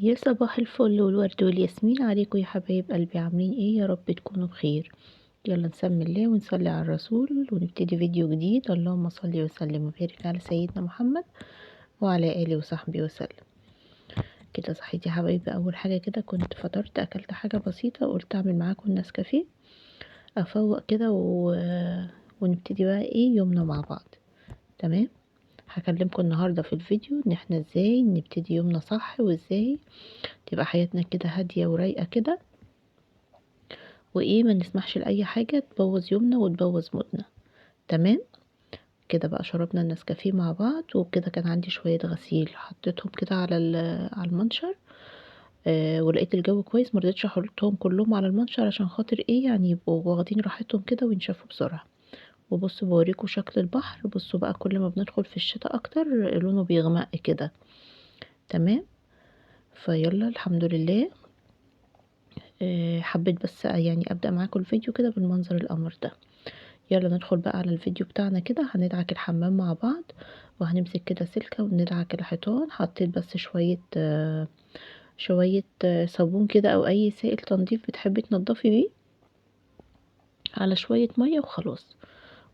يا صباح الفل والورد والياسمين عليكم يا حبايب قلبي، عاملين ايه؟ يا رب تكونوا بخير. يلا نسمي الله ونصلي على الرسول ونبتدي فيديو جديد. اللهم صل وسلم وبارك على سيدنا محمد وعلى اله وصحبه وسلم. كده صحيت يا حبايبي. اول حاجه كده كنت فطرت، اكلت حاجه بسيطه وقلت اعمل معاكم النسكافيه افوق كده ونبتدي بقى ايه يومنا مع بعض. تمام. هكلمكم النهارده في الفيديو ان احنا ازاي نبتدي يومنا صح، وازاي تبقى حياتنا كده هاديه ورايقه كده، وايه ما نسمحش لاي حاجه تبوظ يومنا وتبوظ مودنا. تمام. كده بقى شربنا النسكافيه مع بعض، وكده كان عندي شويه غسيل حطيتهم كده على المنشر. ولقيت الجو كويس، مرضتش احطهم كلهم على المنشر عشان خاطر ايه يعني يبقوا واخدين راحتهم كده وينشفوا بسرعه. وبصوا بوريكم شكل البحر. بصوا بقى كل ما بندخل في الشتاء اكتر لونه بيغمق كده. تمام. فيلا الحمد لله. حبيت بس يعني ابدا معاكم الفيديو كده بالمنظر القمر ده. يلا ندخل بقى على الفيديو بتاعنا كده. هندعك الحمام مع بعض، وهنمسك كده سلكة وندعك الحيطان. حطيت بس شوية صابون كده او اي سائل تنظيف بتحبي تنضفي بيه على شوية مية وخلاص.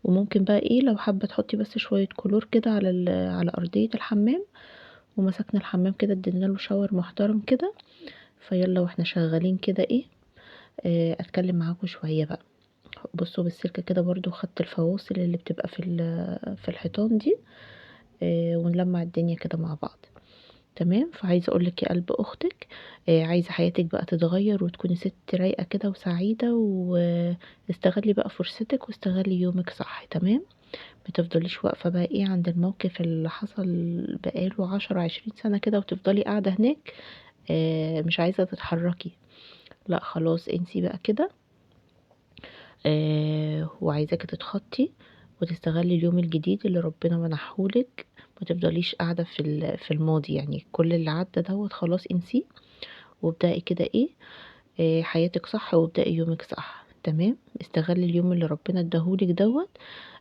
وممكن بقى ايه لو حابة تحطي بس شوية كلور كده على ارضية الحمام. ومسكنا الحمام كده ادينا له شاور محترم كده. فيلا واحنا شغالين كده ايه، اتكلم معاكم شوية بقى. بصوا بالسلكة كده برضو خدت الفواصل اللي بتبقى في الحيطان دي. ونلمع الدنيا كده مع بعض. تمام. فعايزه اقولك يا قلب اختك، عايزه حياتك بقى تتغير وتكوني ست رايقه كده وسعيده، واستغلي بقى فرصتك واستغلي يومك صح. تمام. متفضليش واقفه بقى ايه عند الموقف اللي حصل بقاله 10 20 سنه كده وتفضلي قاعده هناك. مش عايزه تتحركي. لا خلاص انسي بقى كده. وعايزاكي تتخطي وتستغلي اليوم الجديد اللي ربنا منحهولك. ما تفضليش قاعده في الماضي، يعني كل اللي عدى دوت خلاص انسيه. وابدأي كده ايه، حياتك صح وابدأي يومك صح. تمام. استغلي اليوم اللي ربنا اداهولك دوت.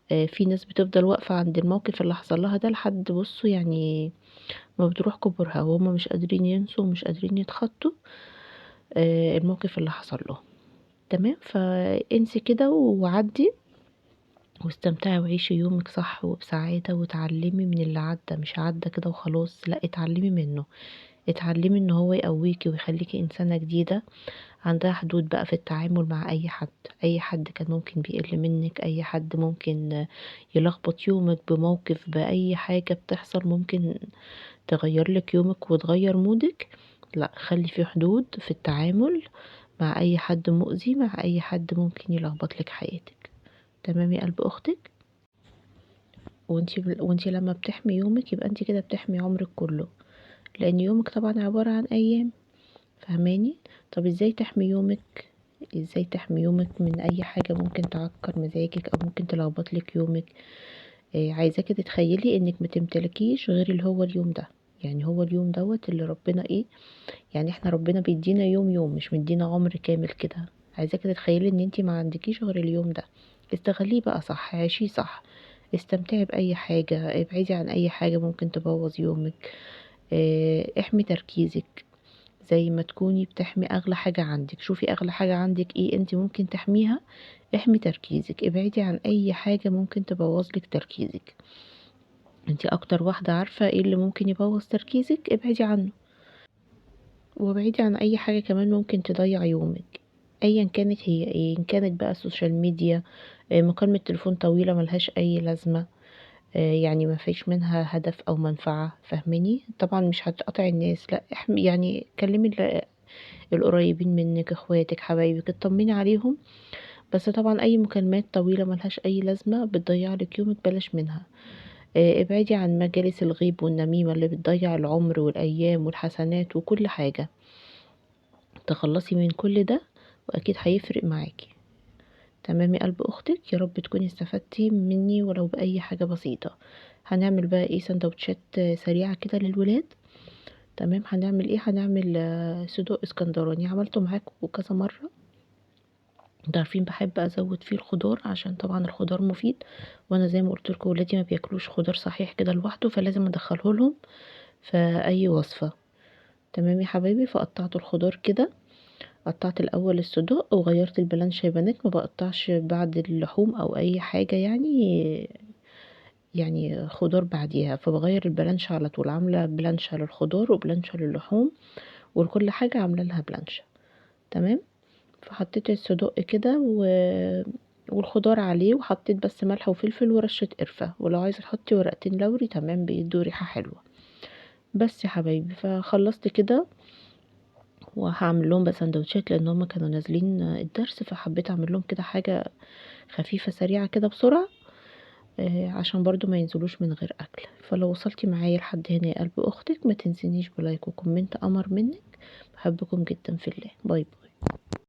في ناس بتفضل واقفة عند الموقف اللي حصل لها ده لحد بصوا يعني ما بتروح كبرها وهم مش قادرين ينسوا ومش قادرين يتخطوا الموقف اللي حصل له. تمام. فانسي كده وعدي واستمتعي وعيشي يومك صح وبسعادة، وتعلمي من اللي عدى. مش عدى كده وخلاص، لا اتعلمي منه. اتعلمي ان هو يقويكي ويخليكي انسانة جديدة عندها حدود بقى في التعامل مع اي حد. اي حد كان ممكن بيقل منك، اي حد ممكن يلخبط يومك بموقف، باي حاجة بتحصل ممكن تغير لك يومك وتغير مودك. لا خلي في حدود في التعامل مع اي حد مؤذي، مع اي حد ممكن يلخبط لك حياتك. تمام يا قلب اختك. وانتي لما بتحمي يومك يبقى انتي كده بتحمي عمرك كله، لان يومك طبعا عبارة عن ايام. فهماني؟ طب ازاي تحمي يومك؟ ازاي تحمي يومك من اي حاجة ممكن تعكر مزاجك او ممكن تلخبط لك يومك؟ عايزاكي تتخيلي انك ما تمتلكيش غير اللي هو اليوم ده. يعني هو اليوم دوت اللي ربنا ايه، يعني احنا ربنا بيدينا يوم يوم، مش مدينا عمر كامل كده. عايزاكي تتخيلي ان انتي ما عندكيش غير اليوم ده. استغليه بقى صح، عيشيه صح. استمتعي بأي حاجة، ابعدي عن أي حاجة ممكن تبوظ يومك. احمي تركيزك زي ما تكوني بتحمي أغلى حاجة عندك. شوفي أغلى حاجة عندك ايه انت ممكن تحميها. احمي تركيزك، ابعدي عن أي حاجة ممكن تبوظلك تركيزك. انت أكتر واحدة عارفة ايه اللي ممكن يبوظ تركيزك، ابعدي عنه. وابعدي عن أي حاجة كمان ممكن تضيع يومك، ايا كانت هي ايه. ان كانت بقى السوشيال ميديا، مكالمة تليفون طويلة ملهاش اي لازمة، يعني ما فيش منها هدف او منفعة. فاهماني؟ طبعا مش هتقطع الناس، لا احمي يعني كلمي القريبين منك، اخواتك حبايبك، اطمني عليهم. بس طبعا اي مكالمات طويلة ملهاش اي لازمة بتضيع لك يومك بلاش منها. ابعدي عن مجالس الغيب والنميمة اللي بتضيع العمر والايام والحسنات وكل حاجة. تخلصي من كل ده واكيد هيفرق معاكي. تمام يا قلب اختك. يا رب تكوني استفدتي مني ولو باي حاجة بسيطة. هنعمل بقى ايه سندوتشات سريعة كده للولاد. تمام. هنعمل ايه؟ هنعمل صدوق اسكندراني، عملته معاكم كذا مرة. انتوا عارفين بحب ازود فيه الخضار عشان طبعا الخضار مفيد، وانا زي ما قلت لكم ولادي ما بياكلوش خضار صحيح كده لوحده، فلازم ادخله لهم في اي وصفة. تمام يا حبايبي. فقطعت الخضار كده، قطعت الاول الصدوق وغيرت البلانشة يا بنات، ما بقطعش بعد اللحوم او اي حاجة يعني خضار بعديها، فبغير البلانشة على طول، عاملة بلانشة للخضار وبلانشة للحوم ولكل حاجة عاملة لها بلانشة. تمام. فحطيت الصدق كده والخضار عليه، وحطيت بس ملح وفلفل ورشة قرفة، ولو عايزة تحطي ورقتين لوري تمام بيدوا ريحة حلوة. بس يا حبايبي فخلصت كده، وهعمل لهم بقى سندوتشات لان هما كانوا نازلين الدرس، فحبيت اعمل لهم كده حاجة خفيفة سريعة كده بسرعة، عشان برضو ما ينزلوش من غير اكل. فلو وصلتي معايا لحد هنا يا قلب اختك، ما تنسينيش بلايك وكومنت، امر منك. بحبكم جدا في الله. باي باي.